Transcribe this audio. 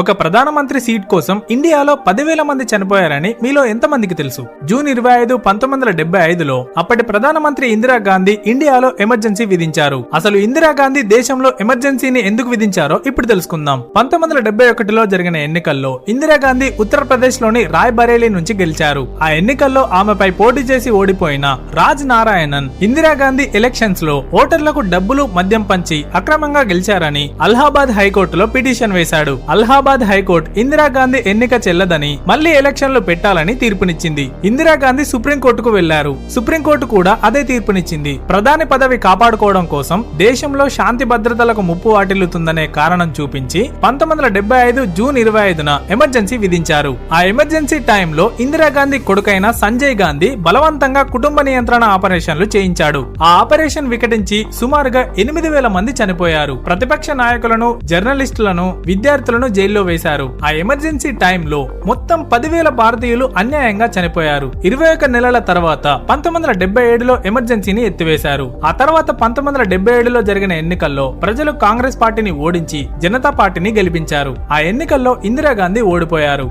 ఒక ప్రధానమంత్రి సీట్ కోసం ఇండియాలో 10,000 మంది చనిపోయారని మీలో ఎంతమందికి తెలుసు? జూన్ 25, 1975లో అప్పటి ప్రధానమంత్రి ఇందిరాగాంధీ ఇండియాలో ఎమర్జెన్సీ విధించారు. అసలు ఇందిరాగాంధీ దేశంలో ఎమర్జెన్సీని ఎందుకు విధించారో ఇప్పుడు తెలుసుకుందాం. 1971లో జరిగిన ఎన్నికల్లో ఇందిరాగాంధీ ఉత్తరప్రదేశ్ లోని రాయ్ బరేలీ నుంచి గెలిచారు. ఆ ఎన్నికల్లో ఆమెపై పోటీ చేసి ఓడిపోయిన రాజ్ నారాయణన్ ఇందిరాగాంధీ ఎలక్షన్స్ లో ఓటర్లకు డబ్బులు, మద్యం పంచి అక్రమంగా గెలిచారని అలహాబాద్ హైకోర్టులో పిటిషన్ వేశాడు. అలహాబాద్ హైకోర్టు ఇందిరాగాంధీ ఎన్నిక చెల్లదని మళ్లీ ఎలక్షన్లు పెట్టాలని తీర్పునిచ్చింది. ఇందిరాగాంధీ సుప్రీంకోర్టుకు వెళ్లారు. సుప్రీంకోర్టు కూడా అదే తీర్పునిచ్చింది. ప్రధాని పదవి కాపాడుకోవడం కోసం దేశంలో శాంతి భద్రతలకు ముప్పు వాటిల్లుతుందనే కారణం చూపించి 1975 జూన్ 25న ఎమర్జెన్సీ విధించారు. ఆ ఎమర్జెన్సీ టైంలో ఇందిరాగాంధీ కొడుకైన సంజయ్ గాంధీ బలవంతంగా కుటుంబ నియంత్రణ ఆపరేషన్లు చేయించాడు. ఆ ఆపరేషన్ వికటించి సుమారుగా 8,000 మంది చనిపోయారు. ప్రతిపక్ష నాయకులను, జర్నలిస్టులను, విద్యార్థులను జైల్లో వేశారు. ఆ ఎమర్జెన్సీ టైంలో మొత్తం 10,000 భారతీయులు అన్యాయంగా చనిపోయారు. 21 నెలల తర్వాత 1977లో ఎమర్జెన్సీని ఎత్తివేశారు. ఆ తర్వాత 1977లో జరిగిన ఎన్నికల్లో ప్రజలు కాంగ్రెస్ పార్టీని ఓడించి జనతా పార్టీని గెలిపించారు. ఆ ఎన్నికల్లో ఇందిరాగాంధీ ఓడిపోయారు.